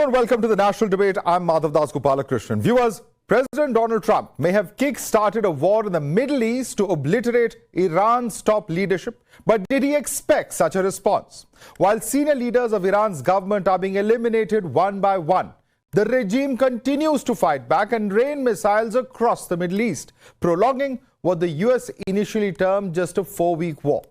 Hello and welcome to the National Debate. I'm Madhav Das Gopalakrishnan. Viewers, President Donald Trump may have kick-started a war in the Middle East to obliterate Iran's top leadership, but did he expect such a response? While senior leaders of Iran's government are being eliminated one by one, the regime continues to fight back and rain missiles across the Middle East, prolonging what the US initially termed just a 4-week war.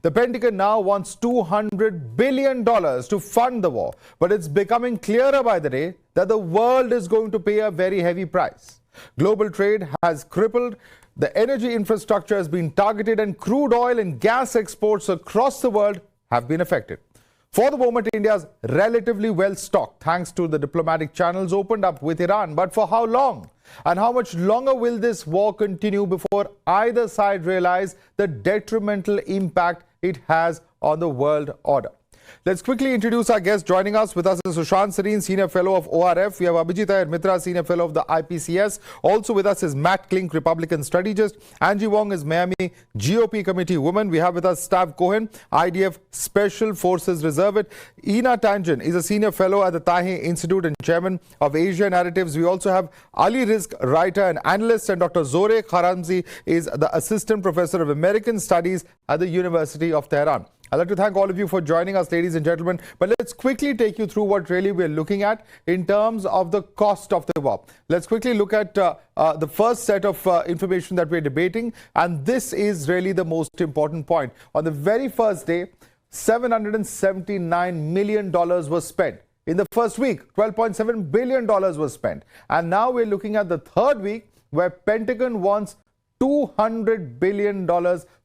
The Pentagon now wants $200 billion to fund the war, but it's becoming clearer by the day that the world is going to pay a very heavy price. Global trade has crippled, the energy infrastructure has been targeted, and crude oil and gas exports across the world have been affected. For the moment, India is relatively well stocked thanks to the diplomatic channels opened up with Iran. But for how long? And how much longer will this war continue before either side realize the detrimental impact it has on the world order? Let's quickly introduce our guest. Joining us with us is Sushant Sareen, Senior Fellow of ORF. We have Abhijit Iyer Mitra, Senior Fellow of the IPCS. Also with us is Matt Klink, Republican strategist. Angie Wong is Miami GOP Committee woman. We have with us Stav Cohen, IDF Special Forces Reservist. Ina Tanjan is a Senior Fellow at the Tahe Institute and Chairman of Asia Narratives. We also have Ali Rizk, writer and analyst, and Dr. Zoreh Kharamzi is the Assistant Professor of American Studies at the University of Tehran. I'd like to thank all of you for joining us, ladies and gentlemen. But let's quickly take you through what really we're looking at in terms of the cost of the war. Let's quickly look at the first set of information that we're debating. And this is really the most important point. On the very first day, $779 million was spent. In the first week, $12.7 billion was spent. And now we're looking at the third week where Pentagon wants $200 billion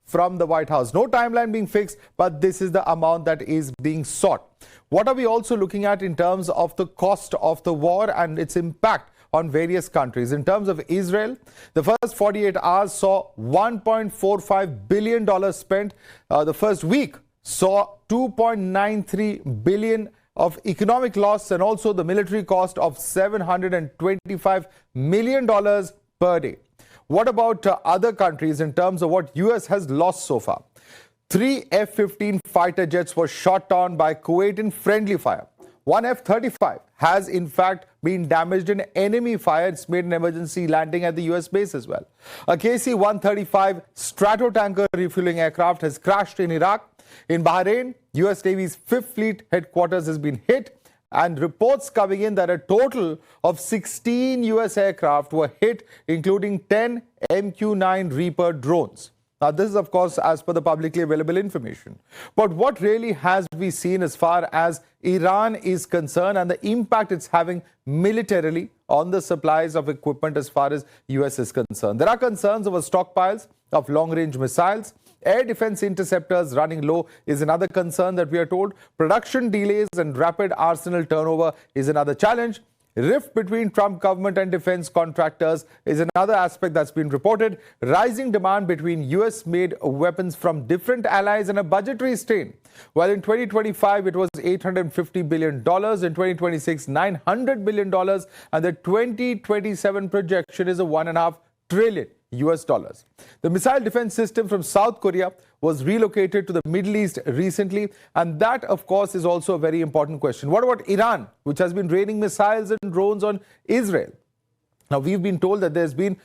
from the White House. No timeline being fixed, but this is the amount that is being sought. What are we also looking at in terms of the cost of the war and its impact on various countries? In terms of Israel, the first 48 hours saw $1.45 billion spent. The first week saw $2.93 billion of economic loss and also the military cost of $725 million per day. What about other countries in terms of what US has lost so far? 3 F-15 fighter jets were shot down by Kuwait in friendly fire. One F-35 has in fact been damaged in enemy fire. It's made an emergency landing at the US base as well. A KC-135 Stratotanker refueling aircraft has crashed in Iraq. In Bahrain, US Navy's 5th Fleet headquarters has been hit. And reports coming in that a total of 16 US aircraft were hit, including 10 MQ-9 Reaper drones. Now, this is, of course, as per the publicly available information. But what really has we seen as far as Iran is concerned and the impact it's having militarily on the supplies of equipment as far as US is concerned? There are concerns over stockpiles of long-range missiles. Air defense interceptors running low is another concern that we are told. Production delays and rapid arsenal turnover is another challenge. Rift between Trump government and defense contractors is another aspect that's been reported. Rising demand between US-made weapons from different allies and a budgetary strain. While in 2025 it was $850 billion, in 2026 $900 billion, and the 2027 projection is a $1.5 trillion. US dollars. The missile defense system from South Korea was relocated to the Middle East recently, and that, of course, is also a very important question. What about Iran, which has been raining missiles and drones on Israel? Now, we've been told that there's been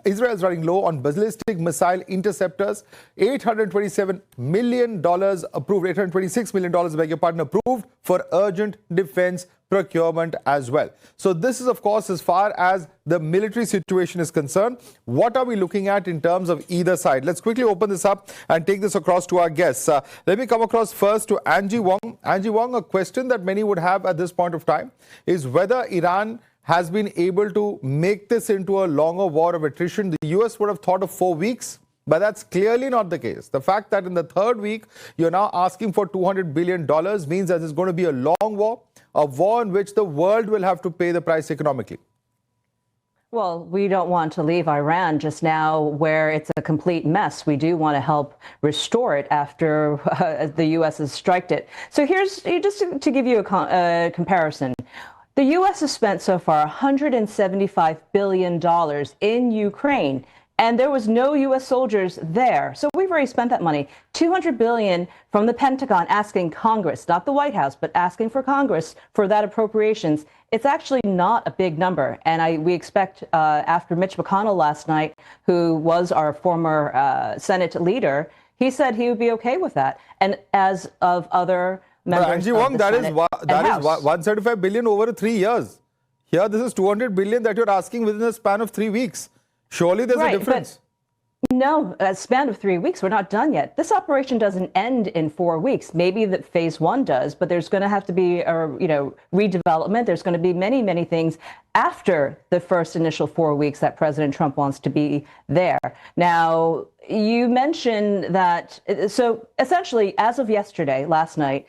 Israel's running low on ballistic missile interceptors. $827 million approved, $826 million, beg your pardon, approved for urgent defense procurement as well. So this is, of course, as far as the military situation is concerned. What are we looking at in terms of either side? Let's quickly open this up and take this across to our guests. Let me come across first to Angie Wong. Angie Wong, a question that many would have at this point of time is whether Iran has been able to make this into a longer war of attrition. The US would have thought of 4 weeks, but that's clearly not the case. The fact that in the third week, you're now asking for $200 billion means that it's going to be a long war, a war in which the world will have to pay the price economically. Well, we don't want to leave Iran just now where it's a complete mess. We do want to help restore it after the U.S. has striked it. So here's just to give you a comparison. The U.S. has spent so far $175 billion in Ukraine. and there was no U.S. soldiers there. So we've already spent that money. $200 billion from the Pentagon asking Congress, not the White House, but asking for Congress for that appropriations. It's actually not a big number. And we expect after Mitch McConnell last night, who was our former Senate leader, he said he would be okay with that. And as of other members Angie of Wong, the that Senate is 175 billion over 3 years. Here, this is 200 billion that you're asking within a span of 3 weeks. Surely there's a difference. No, a span of 3 weeks. We're not done yet. This operation doesn't end in 4 weeks. Maybe that phase one does, but there's going to have to be a redevelopment. There's going to be many, many things after the first initial 4 weeks that President Trump wants to be there. Now, you mentioned that. So essentially, as of yesterday, last night,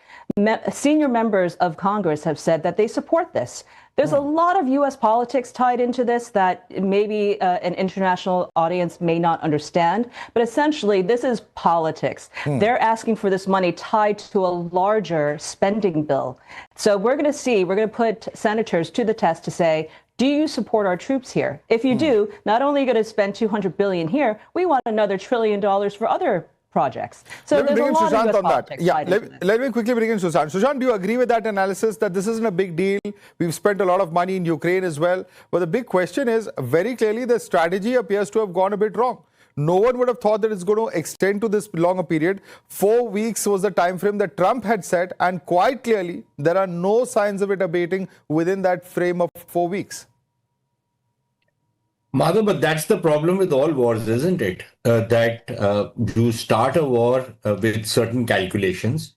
senior members of Congress have said that they support this. There's a lot of U.S. politics tied into this that maybe an international audience may not understand. But essentially, this is politics. They're asking for this money tied to a larger spending bill. So we're going to put senators to the test to say, do you support our troops here? If you do, not only are you going to spend $200 billion here, we want another $1 trillion for other projects. So there's a lot of US politics tied into this. Let me quickly bring in Sushant. Sushant, do you agree with that analysis that this isn't a big deal? We've spent a lot of money in Ukraine as well. But the big question is, very clearly, the strategy appears to have gone a bit wrong. No one would have thought that it's going to extend to this longer period. 4 weeks was the time frame that Trump had set, and quite clearly, there are no signs of it abating within that frame of 4 weeks. Madhav, but that's the problem with all wars, isn't it? That you start a war with certain calculations,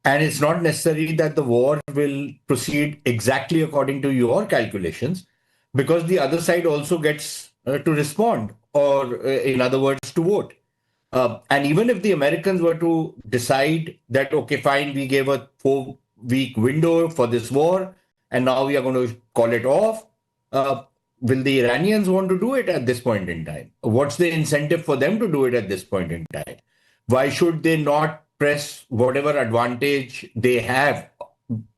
and it's not necessary that the war will proceed exactly according to your calculations, because the other side also gets to respond, or in other words, to vote. And even if the Americans were to decide that, okay, fine, we gave a 4-week window for this war, and now we are going to call it off, will the Iranians want to do it at this point in time? What's the incentive for them to do it at this point in time? Why should they not press whatever advantage they have,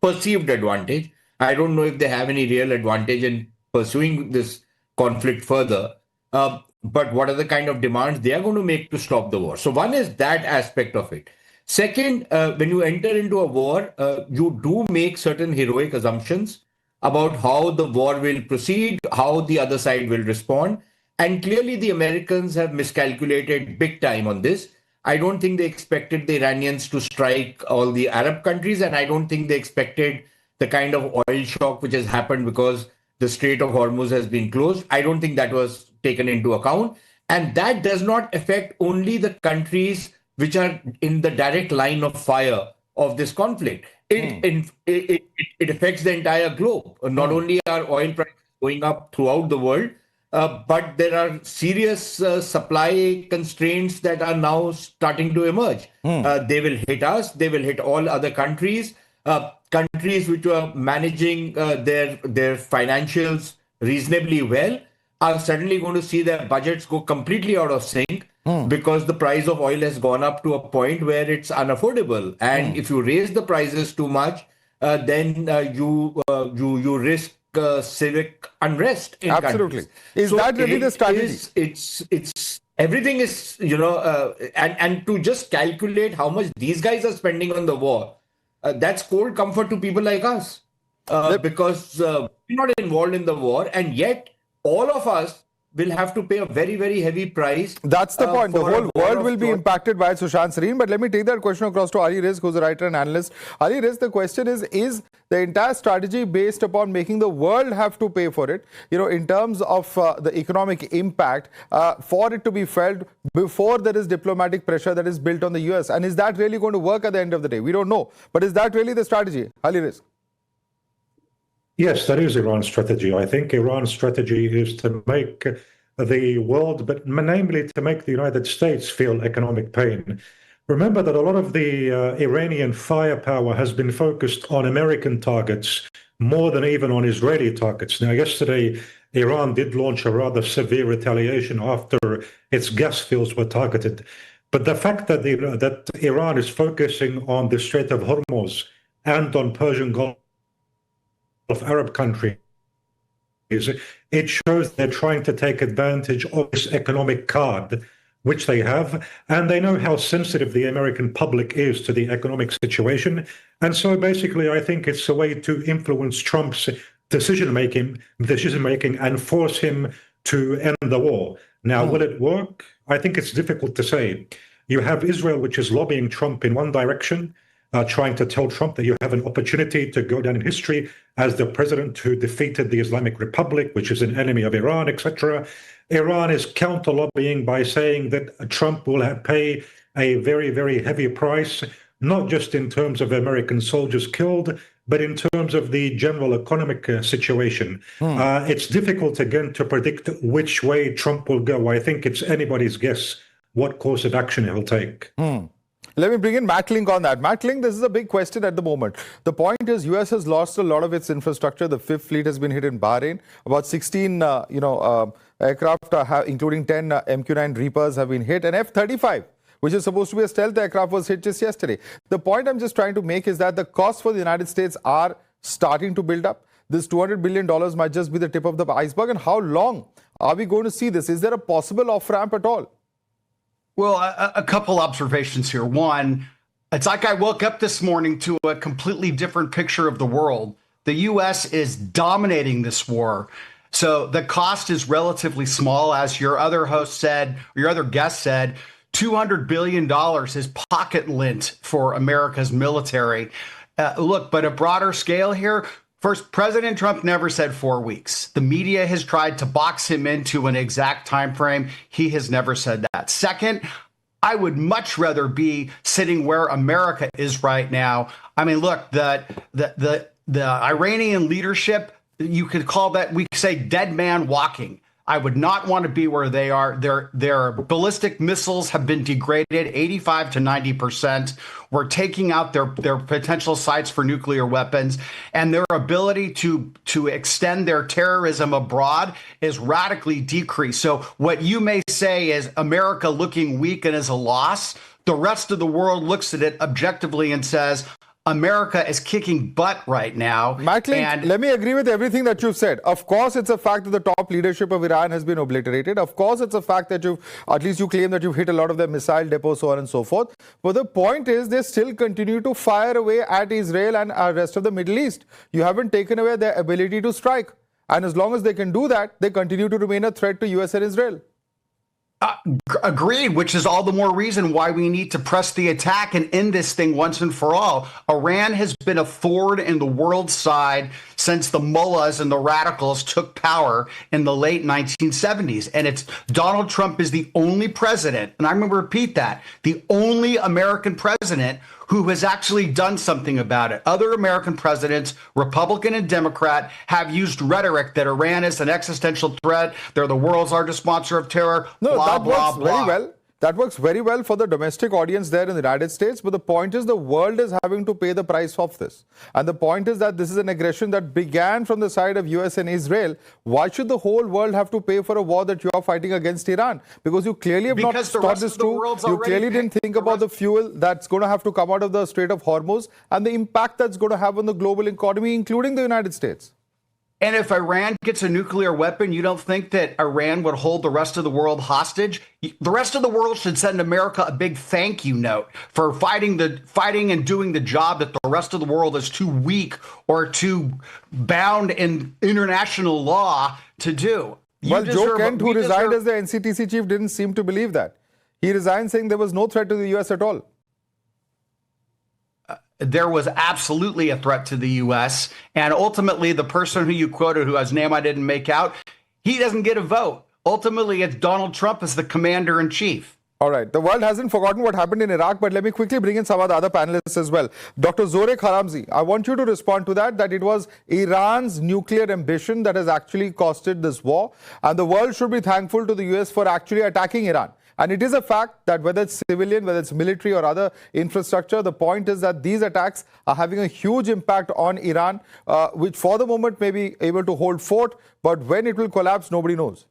perceived advantage? I don't know if they have any real advantage in pursuing this conflict further. But what are the kind of demands they are going to make to stop the war? So one is that aspect of it. Second, when you enter into a war, you do make certain heroic assumptions about how the war will proceed, how the other side will respond. And clearly the Americans have miscalculated big time on this. I don't think they expected the Iranians to strike all the Arab countries, and I don't think they expected the kind of oil shock which has happened because the Strait of Hormuz has been closed. I don't think that was taken into account. And that does not affect only the countries which are in the direct line of fire of this conflict. It affects the entire globe. Not only are oil prices going up throughout the world, but there are serious supply constraints that are now starting to emerge. They will hit us. They will hit all other countries. Countries which are managing their financials reasonably well are suddenly going to see their budgets go completely out of sync because the price of oil has gone up to a point where it's unaffordable. And if you raise the prices too much, then you risk civic unrest in Absolutely. countries. Is that really the strategy? It's everything is, and to just calculate how much these guys are spending on the war, that's cold comfort to people like us because we're not involved in the war, and yet all of us will have to pay a very, very heavy price. That's the point. The whole world will be impacted by Sushant Sareen. But let me take that question across to Ali Rizk, who's a writer and analyst. Ali Rizk, the question is the entire strategy based upon making the world have to pay for it, in terms of the economic impact, for it to be felt before there is diplomatic pressure that is built on the US? And is that really going to work at the end of the day? We don't know. But is that really the strategy? Ali Rizk. Yes, that is Iran's strategy. I think Iran's strategy is to make the world, but namely to make the United States feel economic pain. Remember that a lot of the Iranian firepower has been focused on American targets more than even on Israeli targets. Now, yesterday, Iran did launch a rather severe retaliation after its gas fields were targeted. But the fact that that Iran is focusing on the Strait of Hormuz and on Persian Gulf of Arab countries it shows they're trying to take advantage of this economic card, which they have, and they know how sensitive the American public is to the economic situation. And so basically, I think it's a way to influence Trump's decision-making and force him to end the war. Now, will it work? I think it's difficult to say. You have Israel, which is lobbying Trump in one direction, trying to tell Trump that you have an opportunity to go down in history as the president who defeated the Islamic Republic, which is an enemy of Iran, etc. Iran is counter-lobbying by saying that Trump will pay a very, very heavy price, not just in terms of American soldiers killed, but in terms of the general economic situation. It's difficult, again, to predict which way Trump will go. I think it's anybody's guess what course of action he'll take. Let me bring in Matt Link on that. Matt Link, this is a big question at the moment. The point is, U.S. has lost a lot of its infrastructure. The Fifth Fleet has been hit in Bahrain. About 16, aircraft, including 10 MQ-9 Reapers, have been hit. And F-35, which is supposed to be a stealth aircraft, was hit just yesterday. The point I'm just trying to make is that the costs for the United States are starting to build up. This $200 billion might just be the tip of the iceberg. And how long are we going to see this? Is there a possible off-ramp at all? Well, a couple observations here. One, it's like I woke up this morning to a completely different picture of the world. The U.S. is dominating this war. So the cost is relatively small, as your other host said, or your other guest said. $200 billion is pocket lint for America's military. Look, but a broader scale here. First, President Trump never said 4 weeks. The media has tried to box him into an exact time frame. He has never said that. Second, I would much rather be sitting where America is right now. I mean, look, the Iranian leadership, you could call that, we say, dead man walking. I would not want to be where they are. Their ballistic missiles have been degraded 85 to 90%. We're taking out their potential sites for nuclear weapons, and their ability to extend their terrorism abroad is radically decreased. So what you may say is America looking weak and is a loss. The rest of the world looks at it objectively and says, America is kicking butt right now. Matt Link, let me agree with everything that you've said. Of course, it's a fact that the top leadership of Iran has been obliterated. Of course, it's a fact that at least you claim that you've hit a lot of their missile depots, so on and so forth. But the point is, they still continue to fire away at Israel and the rest of the Middle East. You haven't taken away their ability to strike. And as long as they can do that, they continue to remain a threat to US and Israel. Agreed, which is all the more reason why we need to press the attack and end this thing once and for all. Iran has been a thorn in the world side since the mullahs and the radicals took power in the late 1970s. And it's Donald Trump is the only president, and I'm going to repeat that, the only American president who has actually done something about it. Other American presidents, Republican and Democrat, have used rhetoric that Iran is an existential threat. They're the world's largest sponsor of terror. No, blah, that blah, works blah. very well. That works very well for the domestic audience there in the United States. But the point is, the world is having to pay the price of this. And the point is that this is an aggression that began from the side of US and Israel. Why should the whole world have to pay for a war that you are fighting against Iran? Because you clearly have not thought this through. You clearly didn't think about the fuel that's going to have to come out of the Strait of Hormuz and the impact that's going to have on the global economy, including the United States. And if Iran gets a nuclear weapon, you don't think that Iran would hold the rest of the world hostage? The rest of the world should send America a big thank you note for fighting and doing the job that the rest of the world is too weak or too bound in international law to do. Well, Joe Kent, who resigned as the NCTC chief, didn't seem to believe that. He resigned saying there was no threat to the US at all. There was absolutely a threat to the U.S. And ultimately, the person who you quoted, whose name I didn't make out, he doesn't get a vote. Ultimately, it's Donald Trump as the commander in chief. All right. The world hasn't forgotten what happened in Iraq, but let me quickly bring in some of the other panelists as well. Dr. Zorek Haramzi, I want you to respond to that it was Iran's nuclear ambition that has actually costed this war. And the world should be thankful to the U.S. for actually attacking Iran. And it is a fact that whether it's civilian, whether it's military or other infrastructure, the point is that these attacks are having a huge impact on Iran, which for the moment may be able to hold fort, but when it will collapse, nobody knows.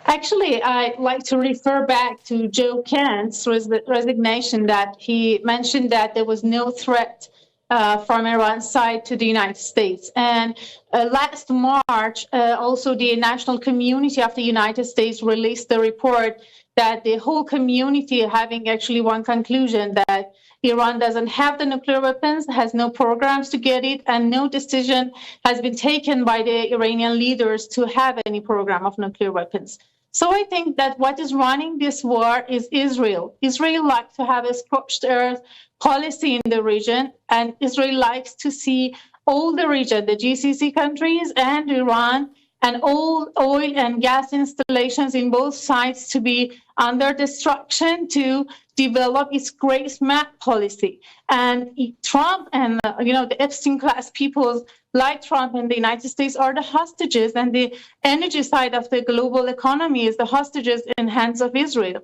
Actually, I'd like to refer back to Joe Kent's resignation, that he mentioned that there was no threat from Iran's side to the United States. And last March, also the national community of the United States released the report that the whole community having actually one conclusion, that Iran doesn't have the nuclear weapons, has no programs to get it, and no decision has been taken by the Iranian leaders to have any program of nuclear weapons. So I think that what is running this war is Israel. Israel likes to have a scorched earth policy in the region, and Israel likes to see all the region, the GCC countries and Iran, and all oil and gas installations in both sides to be under destruction to develop its great map policy. And Trump and the Epstein class people like Trump and the United States are the hostages, and the energy side of the global economy is the hostages in hands of Israel.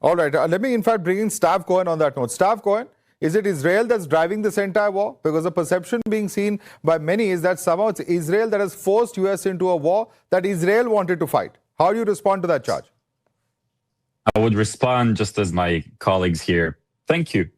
All right. Let me, in fact, bring in Stav Cohen on that note. Stav Cohen, is it Israel that's driving this entire war? Because the perception being seen by many is that somehow it's Israel that has forced US into a war that Israel wanted to fight. How do you respond to that charge? I would respond just as my colleagues here. Thank you.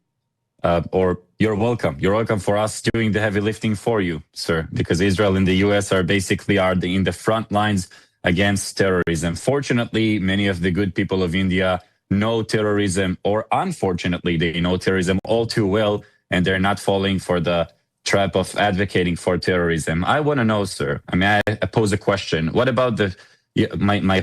Or you're welcome. You're welcome for us doing the heavy lifting for you, sir, because Israel and the US are basically in the front lines against terrorism. Fortunately, many of the good people of India know terrorism, or unfortunately, they know terrorism all too well, and they're not falling for the trap of advocating for terrorism. I want to know, sir, I pose a question. What about my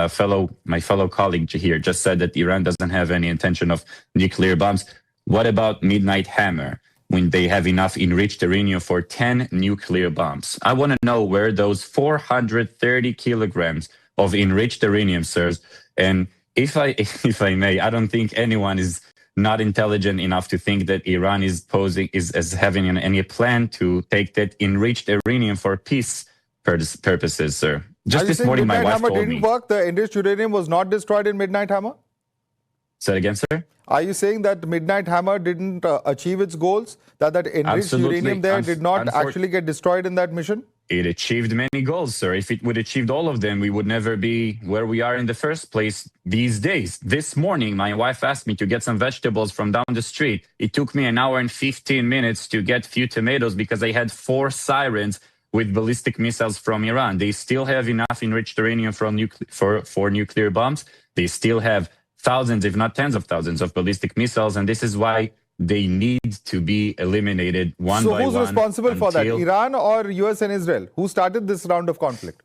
fellow colleague here just said that Iran doesn't have any intention of nuclear bombs. What about Midnight Hammer, when they have enough enriched uranium for 10 nuclear bombs? I want to know where those 430 kilograms of enriched uranium, sirs. And if I may, I don't think anyone is not intelligent enough to think that Iran is having any plan to take that enriched uranium for peace purposes, sir. Just this morning, my wife told me. Didn't work? The enriched uranium was not destroyed in Midnight Hammer? Say it again, sir? Are you saying that Midnight Hammer didn't achieve its goals? That enriched uranium there did not actually get destroyed in that mission? It achieved many goals, sir. If it would achieved all of them, we would never be where we are in the first place these days. This morning, my wife asked me to get some vegetables from down the street. It took me an hour and 15 minutes to get few tomatoes because I had 4 sirens with ballistic missiles from Iran. They still have enough enriched uranium for nuclear bombs. They still have thousands, if not tens of thousands, of ballistic missiles, and this is why they need to be eliminated one by one. So who's responsible for that? Iran or US and Israel? Who started this round of conflict?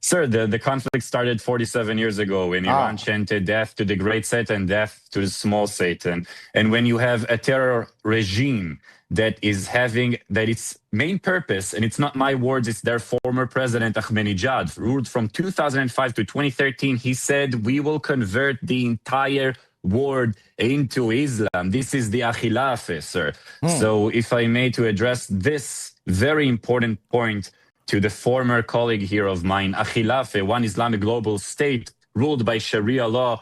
Sir, the conflict started 47 years ago when Iran chanted death to the great Satan, death to the small Satan. And when you have a terror regime that its main purpose, and it's not my words, it's their former president Ahmadinejad, ruled from 2005 to 2013, he said, we will convert the entire world into Islam. This is the Khilafah, sir. So if I may, to address this very important point to the former colleague here of mine, Khilafah, one Islamic global state ruled by Sharia law,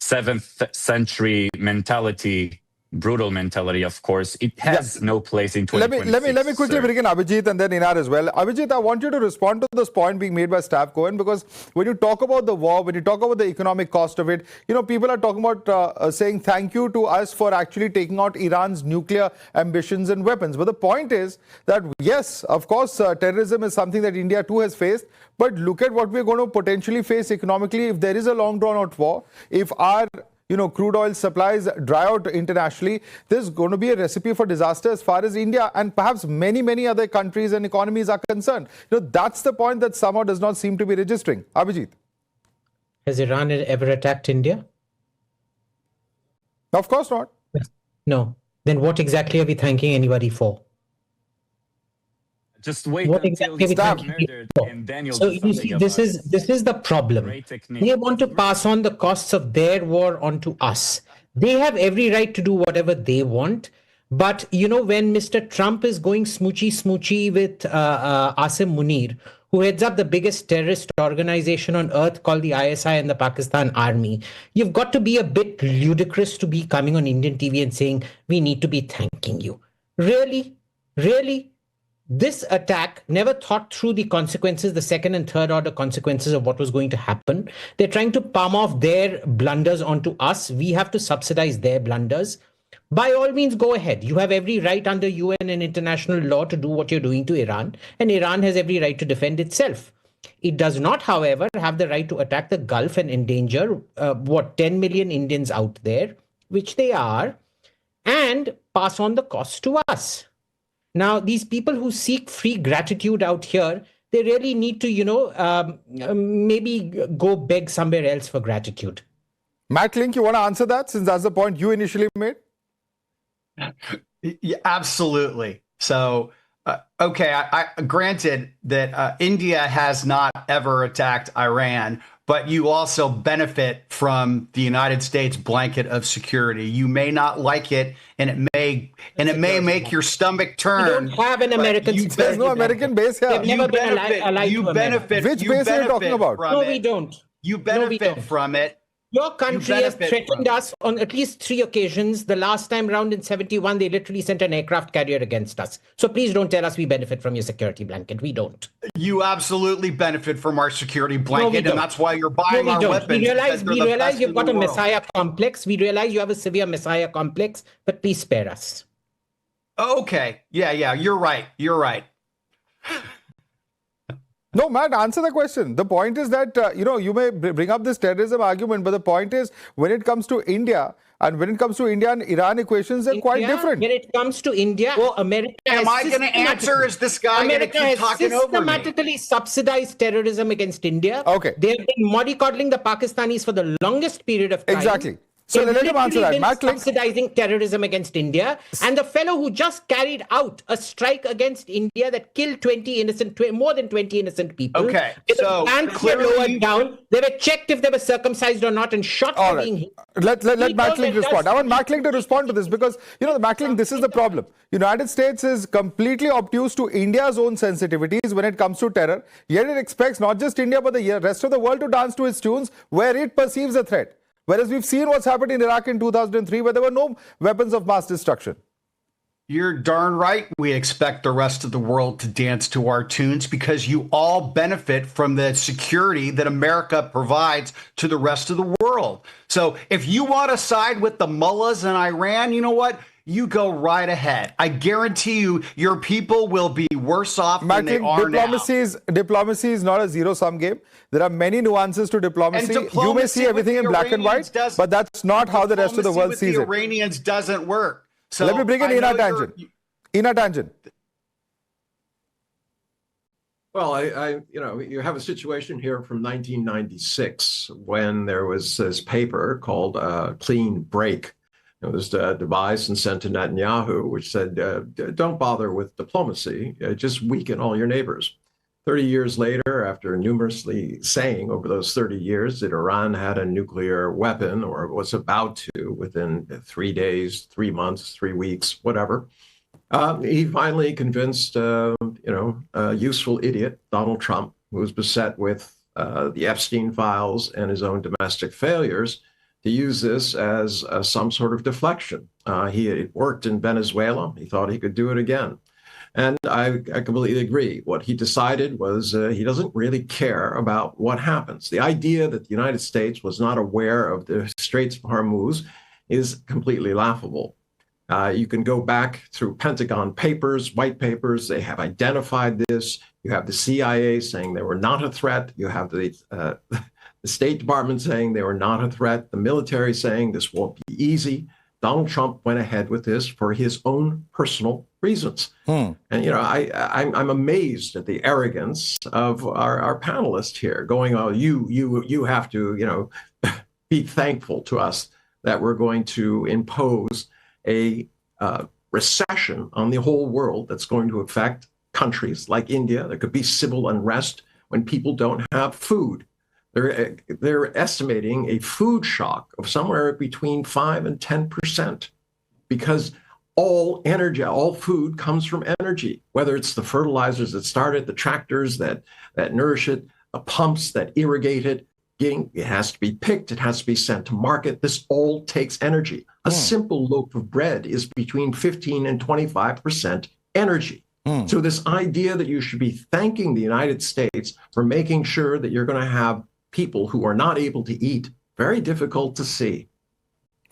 7th century mentality, brutal mentality, of course. It has no place in 2026. Let me quickly bring in Abhijit and then Inar as well. Abhijit, I want you to respond to this point being made by Stav Cohen, because when you talk about the war, when you talk about the economic cost of it, people are talking about saying thank you to us for actually taking out Iran's nuclear ambitions and weapons. But the point is that, yes, of course, terrorism is something that India too has faced. But look at what we're going to potentially face economically if there is a long drawn-out war. If our crude oil supplies dry out internationally, there's going to be a recipe for disaster as far as India and perhaps many, many other countries and economies are concerned. That's the point that somehow does not seem to be registering. Abhijit. Has Iran ever attacked India? Of course not. No. Then what exactly are we thanking anybody for? Just wait what until exactly murdered and Daniel. So you see, this is the problem. They want to pass on the costs of their war onto us. They have every right to do whatever they want. But when Mr. Trump is going smoochy with Asim Munir, who heads up the biggest terrorist organization on earth called the ISI and the Pakistan Army, you've got to be a bit ludicrous to be coming on Indian TV and saying we need to be thanking you. Really? This attack never thought through the consequences, the second and third order consequences of what was going to happen. They're trying to palm off their blunders onto us. We have to subsidize their blunders. by all means, go ahead. You have every right under UN and international law to do what you're doing to Iran, and Iran has every right to defend itself. It does not, however, have the right to attack the Gulf and endanger, 10 million Indians out there, which they are, and pass on the cost to us. Now, these people who seek free gratitude out here, they really need to, maybe go beg somewhere else for gratitude. Matt Link, you want to answer that, since that's the point you initially made? Yeah, absolutely. So, okay, I granted that India has not ever attacked Iran, but you also benefit from the United States blanket of security. You may not like it, and it may make your stomach turn. We don't have an American security. There's no American base here. They've never been allied to America. Which base are you talking about? No, we don't. You benefit from it. Your country has threatened us on at least 3 occasions. The last time round in 71, they literally sent an aircraft carrier against us. So please don't tell us we benefit from your security blanket. We don't. You absolutely benefit from our security blanket, and that's why you're buying our weapons. We realize you've got a messiah complex. We realize you have a severe messiah complex, but please spare us. Okay. Yeah, you're right. You're right. No, Matt, answer the question. The point is that, you may bring up this terrorism argument, but the point is, when it comes to India, and when it comes to India and Iran equations, they're quite different. When it comes to India, America am I going to answer? Is this guy going to keep talking over me? Systematically subsidized terrorism against India. Okay. They have been mollycoddling the Pakistanis for the longest period of time. Exactly. So let him answer that. Matt Link, subsidizing terrorism against India, and the fellow who just carried out a strike against India that killed more than 20 innocent people. Okay, so clearly lowered down. They were checked if they were circumcised or not, and shot for being hit. Let Matt Link respond. I want Matt Link to respond to this because, Matt Link, this is the problem. United States is completely obtuse to India's own sensitivities when it comes to terror, yet it expects not just India but the rest of the world to dance to its tunes where it perceives a threat. Whereas we've seen what's happened in Iraq in 2003, where there were no weapons of mass destruction. You're darn right. We expect the rest of the world to dance to our tunes because you all benefit from the security that America provides to the rest of the world. So if you want to side with the mullahs in Iran, you know what? You go right ahead. I guarantee you, your people will be worse off than they are now. Diplomacy is not a zero-sum game. There are many nuances to diplomacy. You may see everything in black and white, but that's not how the rest of the world sees it. The Iranians doesn't work. So let me bring in Ina Tangent. Ina Tangent. Well, you have a situation here from 1996 when there was this paper called Clean Break. It was devised and sent to Netanyahu, which said, don't bother with diplomacy, just weaken all your neighbors. 30 years later, after numerously saying over those 30 years that Iran had a nuclear weapon or was about to within 3 days, 3 months, 3 weeks, whatever, he finally convinced, a useful idiot, Donald Trump, who was beset with the Epstein files and his own domestic failures, to use this as some sort of deflection. He had worked in Venezuela. He thought he could do it again. And I completely agree. What he decided was he doesn't really care about what happens. The idea that the United States was not aware of the Straits of Hormuz is completely laughable. You can go back through Pentagon papers, white papers. They have identified this. You have the CIA saying they were not a threat. You have the State Department saying they were not a threat. The military saying this won't be easy. Donald Trump went ahead with this for his own personal reasons. And, I'm amazed at the arrogance of our panelists here going, oh, you have to, be thankful to us that we're going to impose a recession on the whole world that's going to affect countries like India. There could be civil unrest when people don't have food. They're estimating a food shock of somewhere between 5 and 10% because all energy, all food comes from energy, whether it's the fertilizers that start it, the tractors that nourish it, the pumps that irrigate it. It has to be picked. It has to be sent to market. This all takes energy. A simple loaf of bread is between 15 and 25% energy. So this idea that you should be thanking the United States for making sure that you're going to have people who are not able to eat, very difficult to see.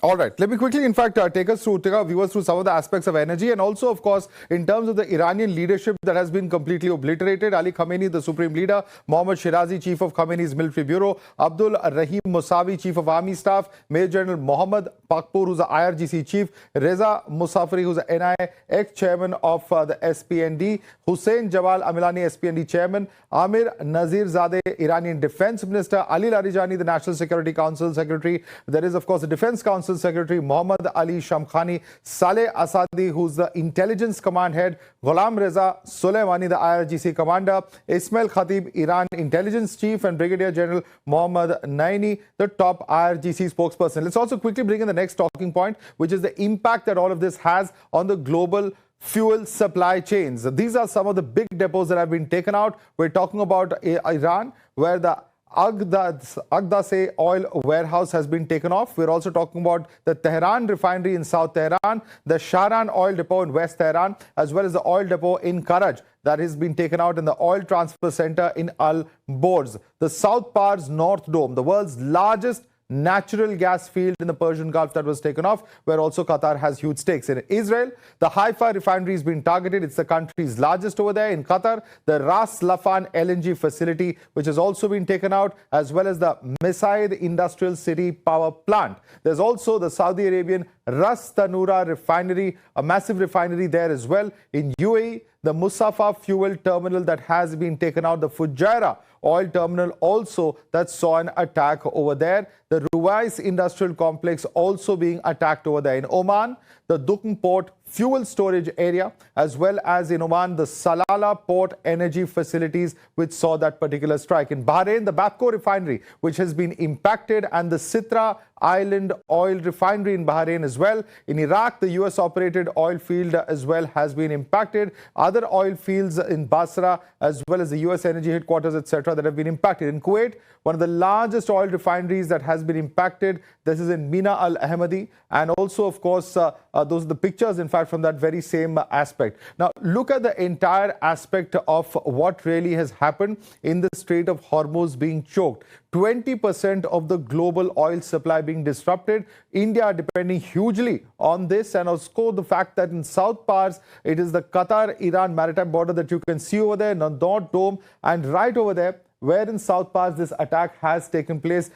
All right. Let me quickly, in fact, take our viewers through some of the aspects of energy and also, of course, in terms of the Iranian leadership that has been completely obliterated. Ali Khamenei, the supreme leader, Mohammad Shirazi, chief of Khamenei's military bureau, Abdul Rahim Musavi, chief of army staff, Major General Mohammad Pakpour, who's the IRGC chief, Reza Musafiri, who's the NI ex-chairman of the SPND, Hussein Jawal Amilani, SPND chairman, Amir Nazirzadeh, Iranian defense minister, Ali Larijani, the National Security Council secretary. There is, of course, the Defense Council Secretary Mohammad Ali Shamkhani, Saleh Asadi, who's the intelligence command head, Ghulam Reza Soleimani, the IRGC commander, Ismail Khatib, Iran intelligence chief, and Brigadier General Mohammad Naini, the top IRGC spokesperson. Let's also quickly bring in the next talking point, which is the impact that all of this has on the global fuel supply chains. These are some of the big depots that have been taken out. We're talking about Iran, where the Agdase oil warehouse has been taken off. We're also talking about the Tehran refinery in South Tehran, the Sharan oil depot in West Tehran, as well as the oil depot in Karaj that has been taken out, in the oil transfer center in Al Borz. The South Pars North Dome, the world's largest natural gas field in the Persian Gulf, that was taken off, where also Qatar has huge stakes in. Israel, the Haifa refinery has been targeted. It's the country's largest over there. In Qatar, the Ras Laffan LNG facility, which has also been taken out, as well as the Mesaid Industrial City power plant. There's also the Saudi Arabian Ras Tanura refinery, a massive refinery there as well. In UAE, the Musafa fuel terminal that has been taken out, the Fujairah oil terminal also that saw an attack over there. The Ruwais industrial complex also being attacked over there. In Oman, the Dukhan port fuel storage area, as well as in Oman, the Salalah port energy facilities, which saw that particular strike. In Bahrain, the Bapco refinery, which has been impacted, and the Sitra Island oil refinery in Bahrain as well. In Iraq, the US operated oil field as well has been impacted. Other oil fields in Basra, as well as the US energy headquarters, etc., that have been impacted. In Kuwait, one of the largest oil refineries that has been impacted. This is in Mina Al Ahmadi. And also, of course, those are the pictures, in fact, from that very same aspect. Now, look at the entire aspect of what really has happened in the Strait of Hormuz being choked. 20% of the global oil supply being disrupted. India depending hugely on this, and also the fact that in South Pars, it is the Qatar-Iran maritime border that you can see over there, North Dome, and right over there, where in South Pars this attack has taken place,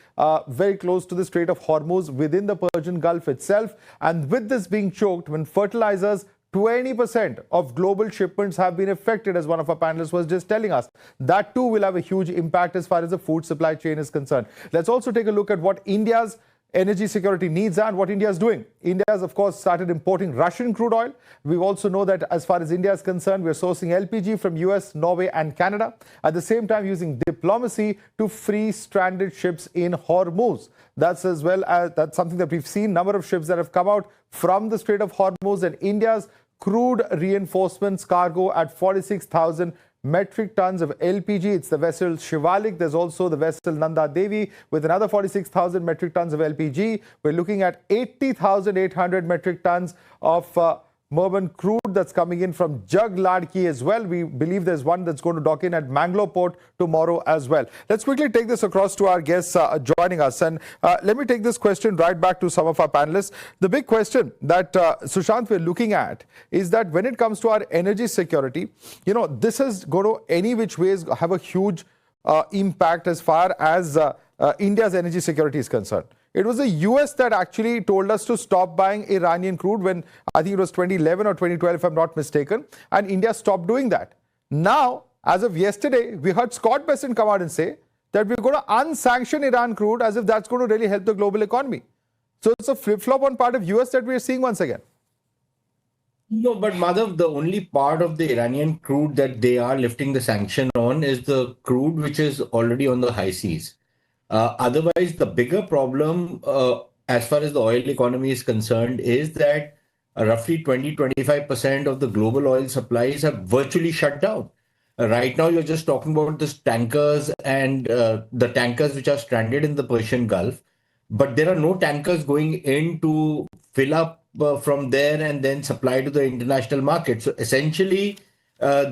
very close to the Strait of Hormuz within the Persian Gulf itself. And with this being choked, when fertilizers, 20% of global shipments have been affected, as one of our panelists was just telling us. That too will have a huge impact as far as the food supply chain is concerned. Let's also take a look at what India's energy security needs are and what India is doing. India has, of course, started importing Russian crude oil. We also know that as far as India is concerned, we're sourcing LPG from US, Norway and Canada. At the same time, using diplomacy to free stranded ships in Hormuz. That's as well as that's something that we've seen, number of ships that have come out from the Strait of Hormuz, and India's crude reinforcements cargo at 46,000 metric tons of LPG. It's the vessel Shivalik. There's also the vessel Nanda Devi with another 46,000 metric tons of LPG. We're looking at 80,800 metric tons of Murban crude that's coming in from Jagladki as well. We believe there's one that's going to dock in at Mangalore port tomorrow as well. Let's quickly take this across to our guests joining us. And let me take this question right back to some of our panelists. The big question that, Sushant, we're looking at is that when it comes to our energy security, you know, this is going to any which ways have a huge impact as far as India's energy security is concerned. It was the US that actually told us to stop buying Iranian crude when I think it was 2011 or 2012, if I'm not mistaken, and India stopped doing that. Now, as of yesterday, we heard Scott Bessent come out and say that we're going to unsanction Iran crude as if that's going to really help the global economy. So it's a flip-flop on part of US that we're seeing once again. No, but Madhav, the only part of the Iranian crude that they are lifting the sanction on is the crude which is already on the high seas. Otherwise, the bigger problem as far as the oil economy is concerned is that roughly 20-25% of the global oil supplies have virtually shut down. Right now, you're just talking about the tankers and the tankers which are stranded in the Persian Gulf. But there are no tankers going in to fill up from there and then supply to the international market. So essentially,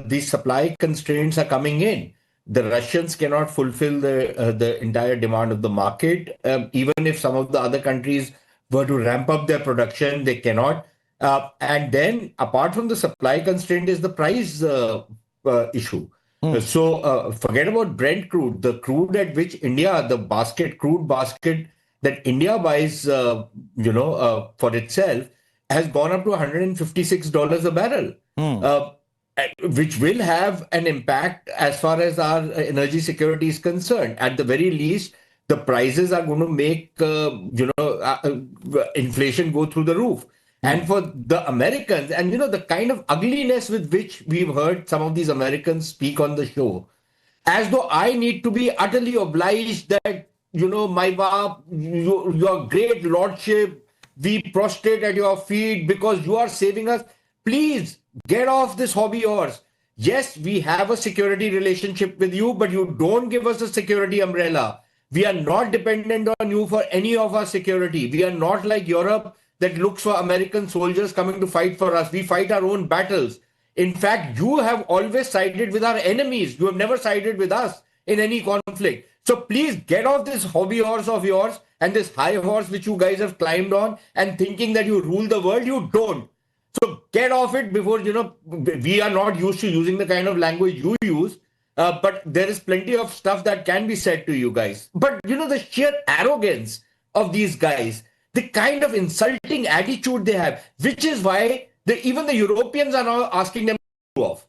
these supply constraints are coming in. The Russians cannot fulfill the entire demand of the market, even if some of the other countries were to ramp up their production, they cannot. And then, apart from the supply constraint, is the price issue. So forget about Brent crude. The crude at which India, the crude basket that India buys, for itself, has gone up to $156 a barrel, which will have an impact as far as our energy security is concerned. At the very least, the prices are going to make inflation go through the roof. And for the Americans, and the kind of ugliness with which we've heard some of these Americans speak on the show, as though I need to be utterly obliged that, my baap, your great lordship, we prostrate at your feet because you are saving us. Please get off this hobby yours. Yes, we have a security relationship with you, but you don't give us a security umbrella. We are not dependent on you for any of our security. We are not like Europe that looks for American soldiers coming to fight for us. We fight our own battles. In fact, you have always sided with our enemies. You have never sided with us in any conflict. So please get off this hobby horse of yours and this high horse which you guys have climbed on and thinking that you rule the world. You don't. So get off it before, we are not used to using the kind of language you use. But there is plenty of stuff that can be said to you guys. But, the sheer arrogance of these guys, the kind of insulting attitude they have, which is why even the Europeans are now asking them to go off.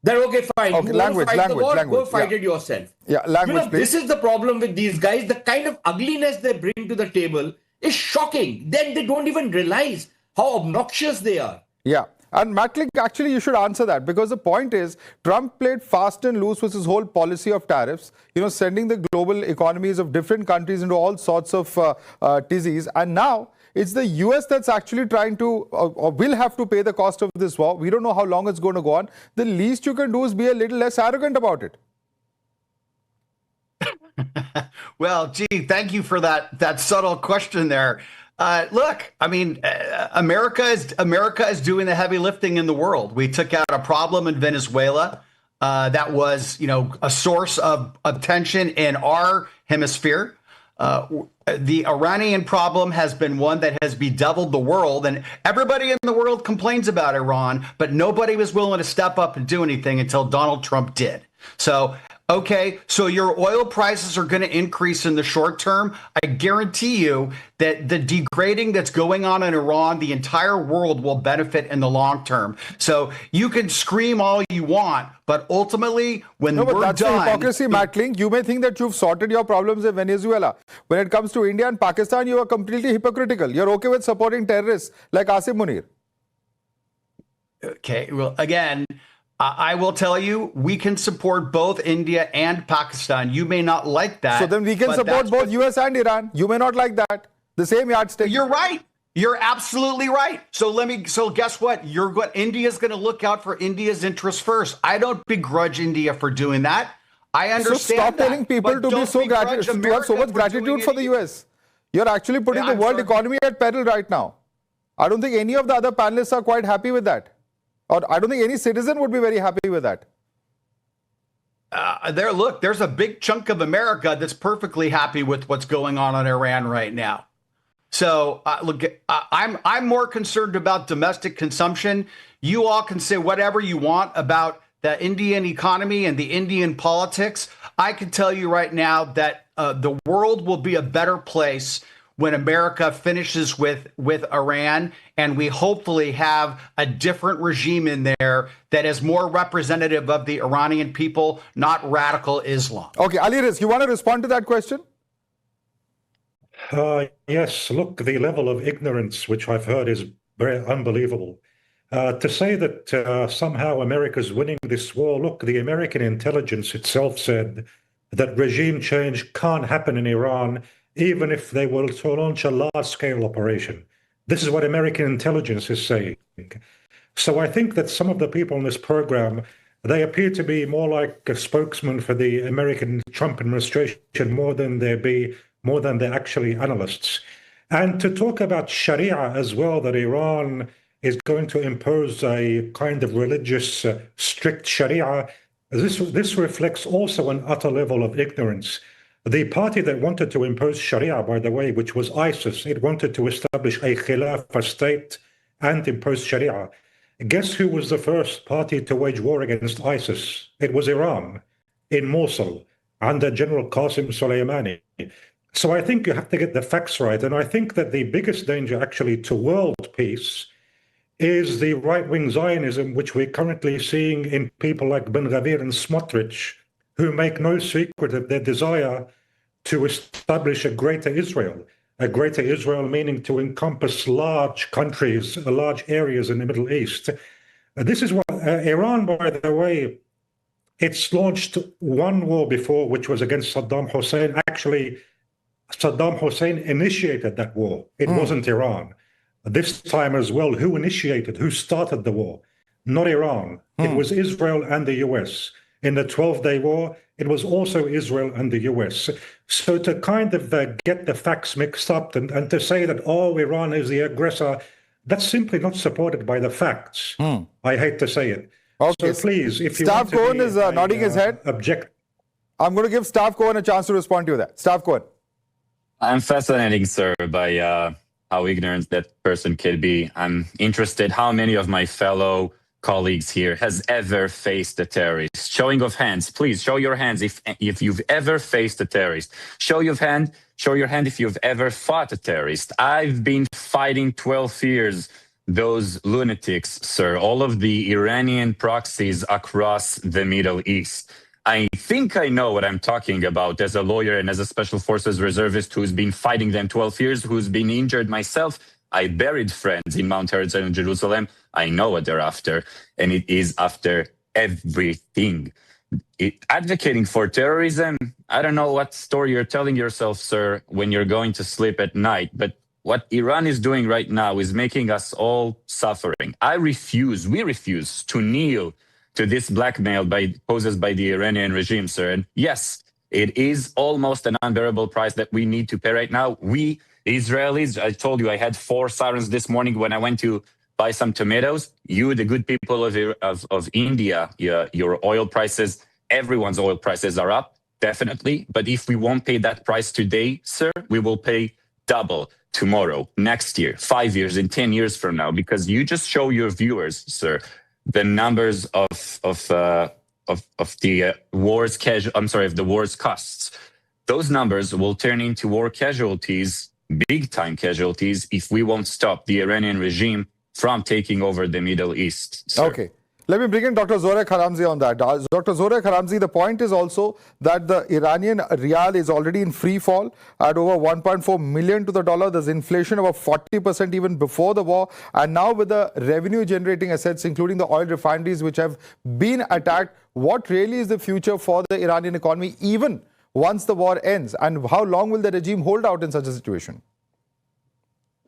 They're okay, fine. Okay, language. Go fight it yourself. Yeah, language. This is the problem with these guys. The kind of ugliness they bring to the table is shocking. Then they don't even realize how obnoxious they are. Yeah. And Matt, actually, you should answer that, because the point is Trump played fast and loose with his whole policy of tariffs, sending the global economies of different countries into all sorts of tizzies. And now it's the US that's actually trying to or will have to pay the cost of this war. We don't know how long it's going to go on. The least you can do is be a little less arrogant about it. Well, gee, thank you for that subtle question there. Look, I mean, America is doing the heavy lifting in the world. We took out a problem in Venezuela that was, a source of tension in our hemisphere. The Iranian problem has been one that has bedeviled the world, and everybody in the world complains about Iran, but nobody was willing to step up and do anything until Donald Trump did. So, okay, so your oil prices are going to increase in the short term. I guarantee you that the degrading that's going on in Iran, the entire world will benefit in the long term. So you can scream all you want, but ultimately, when we're that's done... the hypocrisy, Matt Link. You may think that you've sorted your problems in Venezuela. When it comes to India and Pakistan, you are completely hypocritical. You're okay with supporting terrorists like Asim Munir. Okay, well, again... I will tell you, we can support both India and Pakistan. You may not like that. So then we can support both US and Iran. You may not like that. The same yardstick. You're right. You're absolutely right. So guess what? India's going to look out for India's interests first. I don't begrudge India for doing that. I understand. So stop telling people to be so gratitude, to have so much gratitude for the US. You're actually putting the world economy at peril right now. I don't think any of the other panelists are quite happy with that. Or I don't think any citizen would be very happy with that. There's a big chunk of America that's perfectly happy with what's going on in Iran right now. So I'm more concerned about domestic consumption. You all can say whatever you want about the Indian economy and the Indian politics. I can tell you right now that the world will be a better place when America finishes with Iran, and we hopefully have a different regime in there that is more representative of the Iranian people, not radical Islam. Okay, Ali Riz, you want to respond to that question? Yes, look, the level of ignorance which I've heard is very unbelievable. To say that somehow America's winning this war, look, the American intelligence itself said that regime change can't happen in Iran even if they were to launch a large-scale operation. This is what American intelligence is saying. So I think that some of the people in this program, they appear to be more like a spokesman for the American Trump administration more than they're actually analysts. And to talk about Sharia as well, that Iran is going to impose a kind of religious, strict Sharia, this reflects also an utter level of ignorance. The party that wanted to impose Sharia, by the way, which was ISIS, it wanted to establish a Khilafah state and impose Sharia. Guess who was the first party to wage war against ISIS? It was Iran, in Mosul, under General Qasim Soleimani. So I think you have to get the facts right. And I think that the biggest danger actually to world peace is the right-wing Zionism, which we're currently seeing in people like Ben Gvir and Smotrich, who make no secret of their desire to establish a greater Israel meaning to encompass large countries, large areas in the Middle East. This is what Iran, by the way, it's launched one war before, which was against Saddam Hussein. Actually, Saddam Hussein initiated that war. It wasn't Iran. This time as well, who started the war? Not Iran. It was Israel and the US. In the 12-day war, it was also Israel and the US. So to kind of get the facts mixed up and to say that, oh, Iran is the aggressor, that's simply not supported by the facts. I hate to say it. Okay. So please, if you Staff Cohen is nodding his head. I'm going to give Staff Cohen a chance to respond to that. Staff Cohen. I'm fascinated, sir, by how ignorant that person could be. I'm interested how many of my fellow colleagues here has ever faced a terrorist. Showing of hands, please show your hands if you've ever faced a terrorist. Show your hand if you've ever fought a terrorist. I've been fighting 12 years those lunatics, sir, all of the Iranian proxies across the Middle East. I think I know what I'm talking about as a lawyer and as a Special Forces reservist who's been fighting them 12 years, who's been injured myself. I buried friends in Mount Herzl in Jerusalem. I know what they're after, and it is after everything. Advocating for terrorism, I don't know what story you're telling yourself, sir, when you're going to sleep at night, but what Iran is doing right now is making us all suffering. We refuse to kneel to this blackmail posed by the Iranian regime, sir. And yes, it is almost an unbearable price that we need to pay right now. We Israelis, I told you I had 4 sirens this morning when I went to buy some tomatoes. You, the good people of India, your oil prices, everyone's oil prices are up, definitely. But if we won't pay that price today, sir, we will pay double tomorrow, next year, 5 years, and 10 years from now, because you just show your viewers, sir, the numbers of the war's costs. Those numbers will turn into war casualties, big time casualties, if we won't stop the Iranian regime from taking over the Middle East, sir. Okay. Let me bring in Dr. Zorek Haramzi on that. Dr. Zorek Haramzi, the point is also that the Iranian rial is already in free fall at over 1.4 million to the dollar. There's inflation of 40% even before the war. And now with the revenue generating assets, including the oil refineries which have been attacked, what really is the future for the Iranian economy even once the war ends? And how long will the regime hold out in such a situation?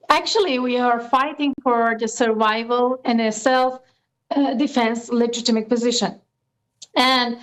Actually, we are fighting for the survival and a self-defense legitimate position. And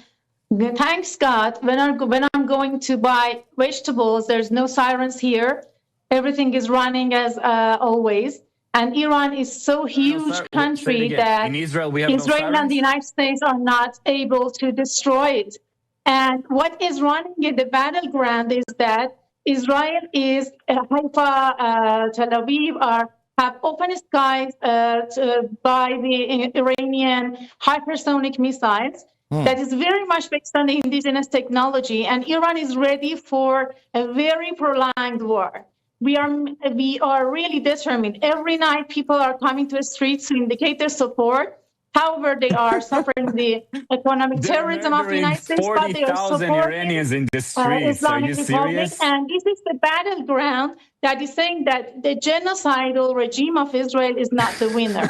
thanks God, when I'm going to buy vegetables, there's no sirens here. Everything is running as always. And Iran is so huge country that in Israel, we have Israel and the United States are not able to destroy it. And what is running in the battleground is that Israel is Haifa, Tel Aviv have open skies by the Iranian hypersonic missiles. That is very much based on the indigenous technology, and Iran is ready for a very prolonged war. We are really determined. Every night, people are coming to the streets to indicate their support. However, they are suffering the economic terrorism of the United States, but they are supporting Iranians in the streets. Islamic Republic. And this is the battleground that is saying that the genocidal regime of Israel is not the winner.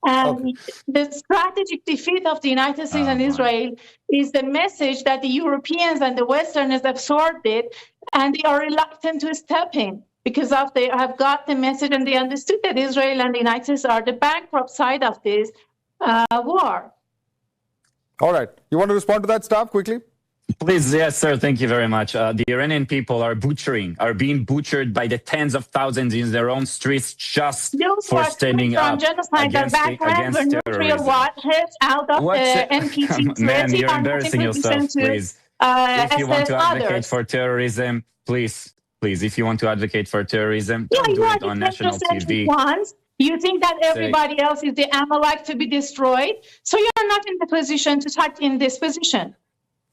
And the strategic defeat of the United States and Israel is the message that the Europeans and the Westerners absorbed it, and they are reluctant to step in because they have got the message and they understood that Israel and the United States are the bankrupt side of this war. All right. You want to respond to that, Staff, quickly? Please, yes, sir. Thank you very much. The Iranian people are being butchered by the tens of thousands in their own streets just for standing up against terrorism. Out of the NPT. Man, you're embarrassing yourself, please. If you want to advocate others. for terrorism, please, if you want to advocate for terrorism, Yeah, don't do you are it on the national centrocentric TV. ones. You think that everybody else is the Amalek to be destroyed. So you're not in the position to talk in this position.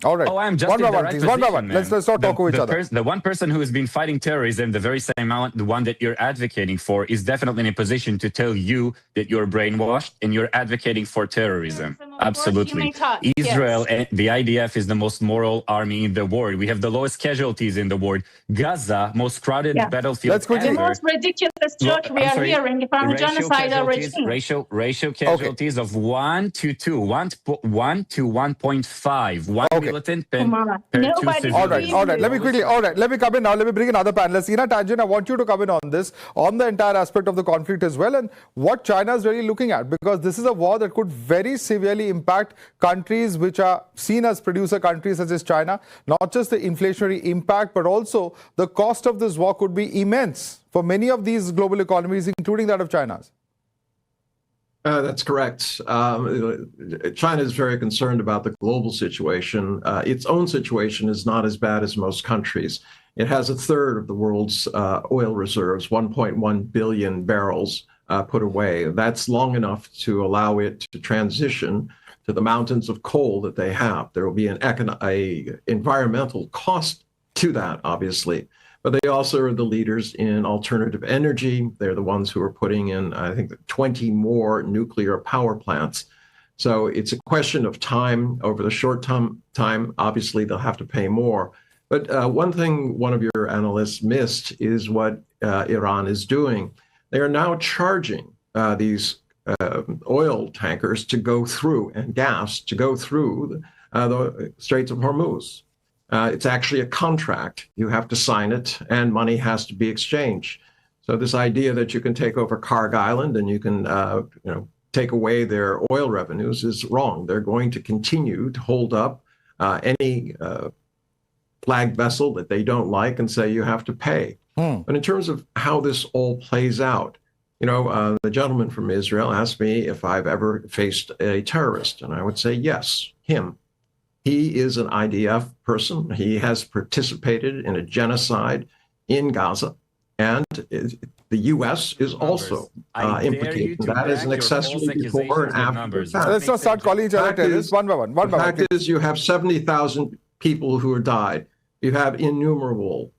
All right. Oh, I'm just one in by the one, right please. One by position, one. Let's not talk over each other. The one person who has been fighting terrorism, the very same amount, the one that you're advocating for, is definitely in a position to tell you that you're brainwashed and you're advocating for terrorism. Absolutely. Israel, and the IDF is the most moral army in the world. We have the lowest casualties in the world. Gaza, most crowded battlefield. Let's quickly. The most ridiculous joke we are hearing from a genocidal regime. Ratio casualties of 1 to 2, 1 to 1.5, 1 militant per 2 civilians. All right. Let me quickly. All right. Let me come in now. Let me bring in other panelists. Ina Tangent, I want you to come in on this, on the entire aspect of the conflict as well, and what China is really looking at, because this is a war that could very severely impact countries which are seen as producer countries such as China. Not just the inflationary impact, but also the cost of this war could be immense for many of these global economies, including that of China's. That's correct. China is very concerned about the global situation. Its own situation is not as bad as most countries. It has a third of the world's oil reserves, 1.1 billion barrels put away. That's long enough to allow it to transition to the mountains of coal that they have. There will be an environmental cost to that, obviously. But they also are the leaders in alternative energy. They're the ones who are putting in, I think, 20 more nuclear power plants. So it's a question of time. Over the short time, obviously, they'll have to pay more. But one thing one of your analysts missed is what Iran is doing. They are now charging these oil tankers to go through, and gas to go through the Straits of Hormuz. It's actually a contract. You have to sign it, and money has to be exchanged. So this idea that you can take over Karg Island and you can, take away their oil revenues is wrong. They're going to continue to hold up any flag vessel that they don't like and say you have to pay. But in terms of how this all plays out, the gentleman from Israel asked me if I've ever faced a terrorist, and I would say yes, him. He is an IDF person. He has participated in a genocide in Gaza, and the U.S. is also implicated. That is an accessory before and after. Let's not start calling each other terrorists one by one. The fact is, you have 70,000 people who have died. You have innumerable,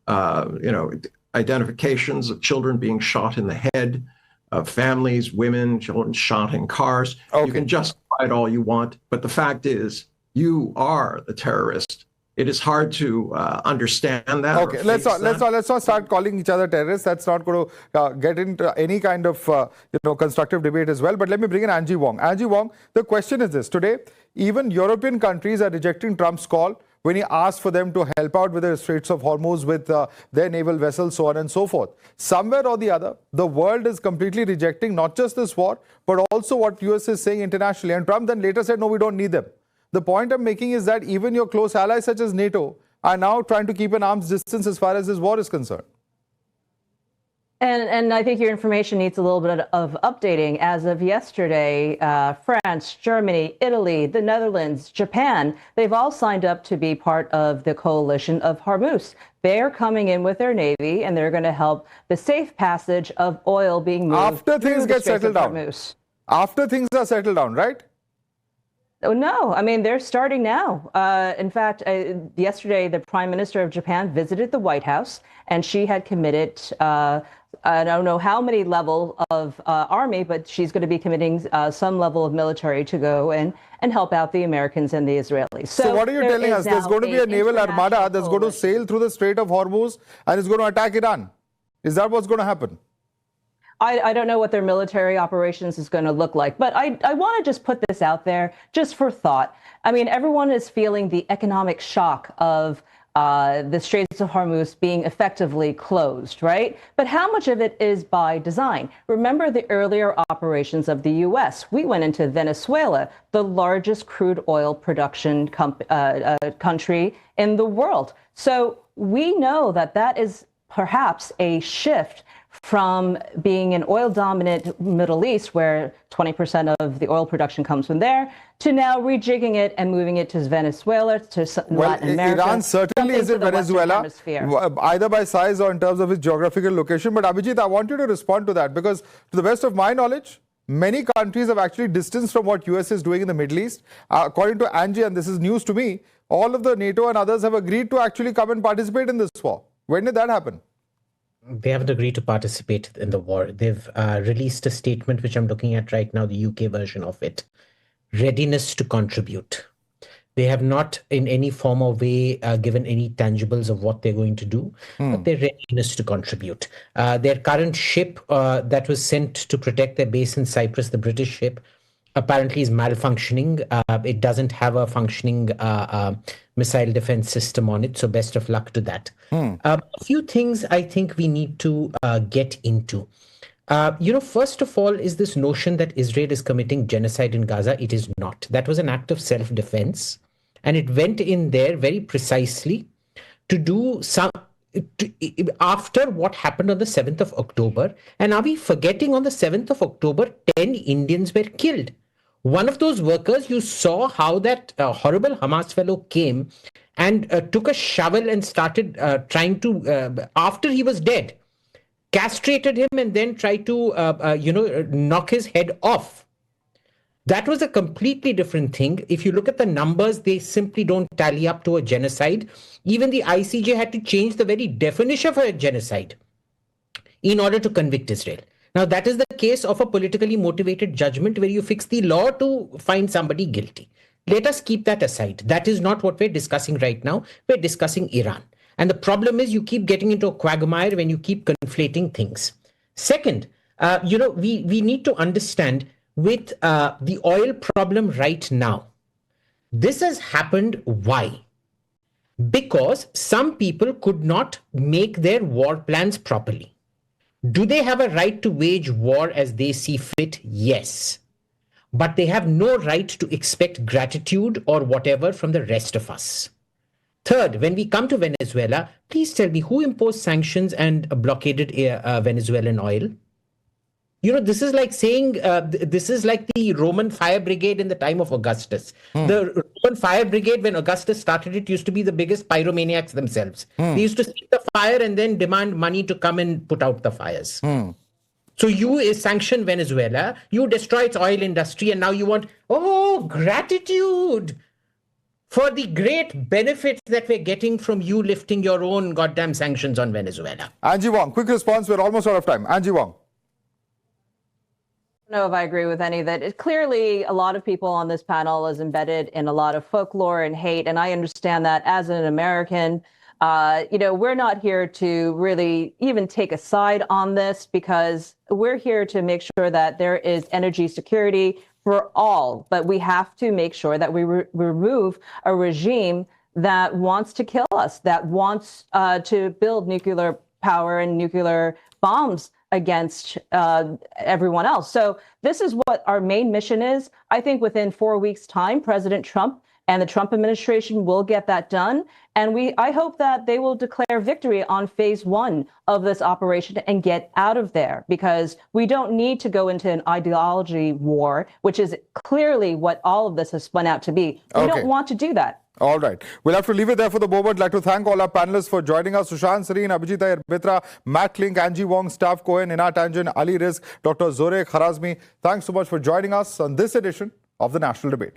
identifications of children being shot in the head, of families, women, children shot in cars. You can justify it all you want, but the fact is, you are the terrorist. It is hard to understand that. Okay, let's not start calling each other terrorists. That's not going to get into any kind of constructive debate as well. But let me bring in Angie Wong. Angie Wong, the question is this: today, even European countries are rejecting Trump's call when he asked for them to help out with the Straits of Hormuz with their naval vessels, so on and so forth. Somewhere or the other, the world is completely rejecting not just this war, but also what US is saying internationally. And Trump then later said, no, we don't need them. The point I'm making is that even your close allies such as NATO are now trying to keep an arm's distance as far as this war is concerned. And I think your information needs a little bit of updating. As of yesterday, France, Germany, Italy, the Netherlands, Japan, they've all signed up to be part of the coalition of Hormuz. They're coming in with their navy, and they're going to help the safe passage of oil being moved after things get settled down. After things are settled down, right? Oh, no, I mean, they're starting now. In fact, yesterday, the Prime Minister of Japan visited the White House, and she had committed, I don't know how many level of army, but she's going to be committing some level of military to go in and help out the Americans and the Israelis. So what are you telling us? There's going to be a naval armada that's going to sail through the Strait of Hormuz and is going to attack Iran. Is that what's going to happen? I don't know what their military operations is going to look like, but I want to just put this out there just for thought. I mean, everyone is feeling the economic shock of the Straits of Hormuz being effectively closed, right? But how much of it is by design? Remember the earlier operations of the U.S. We went into Venezuela, the largest crude oil production country in the world. So we know that that is perhaps a shift from being an oil-dominant Middle East, where 20% of the oil production comes from there, to now rejigging it and moving it to Venezuela, to Latin America. Iran certainly isn't Venezuela, either by size or in terms of its geographical location. But Abhijit, I want you to respond to that, because to the best of my knowledge, many countries have actually distanced from what US is doing in the Middle East. According to Angie, and this is news to me, all of the NATO and others have agreed to actually come and participate in this war. When did that happen? They haven't agreed to participate in the war. They've released a statement, which I'm looking at right now, the UK version of it. Readiness to contribute. They have not in any form or way given any tangibles of what they're going to do, but their readiness to contribute. Their current ship that was sent to protect their base in Cyprus, the British ship, apparently is malfunctioning. It doesn't have a functioning missile defense system on it, so best of luck to that. A few things I think we need to get into. First of all, is this notion that Israel is committing genocide in Gaza. It is not. That was an act of self-defense, and it went in there very precisely to do after what happened on the 7th of October. And are we forgetting, on the 7th of October, 10 Indians were killed? One of those workers, you saw how that horrible Hamas fellow came and took a shovel and started trying to, after he was dead, castrated him and then tried to, knock his head off. That was a completely different thing. If you look at the numbers, they simply don't tally up to a genocide. Even the ICJ had to change the very definition of a genocide in order to convict Israel. Now, that is the case of a politically motivated judgment where you fix the law to find somebody guilty. Let us keep that aside. That is not what we're discussing right now. We're discussing Iran. And the problem is you keep getting into a quagmire when you keep conflating things. Second, we need to understand with the oil problem right now, this has happened. Why? Because some people could not make their war plans properly. Do they have a right to wage war as they see fit? Yes. But they have no right to expect gratitude or whatever from the rest of us. Third, when we come to Venezuela, please tell me who imposed sanctions and blockaded Venezuelan oil? This is like saying, this is like the Roman fire brigade in the time of Augustus. The Roman fire brigade, when Augustus started it, used to be the biggest pyromaniacs themselves. They used to see the fire and then demand money to come and put out the fires. So you sanction Venezuela, you destroy its oil industry, and now you want, gratitude for the great benefits that we're getting from you lifting your own goddamn sanctions on Venezuela. Angie Wong, quick response. We're almost out of time. Angie Wong. I don't know if I agree with any of that. Clearly, a lot of people on this panel is embedded in a lot of folklore and hate, and I understand that as an American. We're not here to really even take a side on this, because we're here to make sure that there is energy security for all. But we have to make sure that we remove a regime that wants to kill us, that wants to build nuclear power and nuclear bombs against everyone else. So this is what our main mission is. I think within 4 weeks' time, President Trump and the Trump administration will get that done. And I hope that they will declare victory on phase 1 of this operation and get out of there, because we don't need to go into an ideology war, which is clearly what all of this has spun out to be. We don't want to do that. All right. We'll have to leave it there for the moment. I'd like to thank all our panelists for joining us. Sushant Sareen, Abhijit Iyer Mitra, Matt Klink, Angie Wong, Staff Cohen, Ina Tangent, Ali Rizk, Dr. Zorek Kharazmi. Thanks so much for joining us on this edition of The National Debate.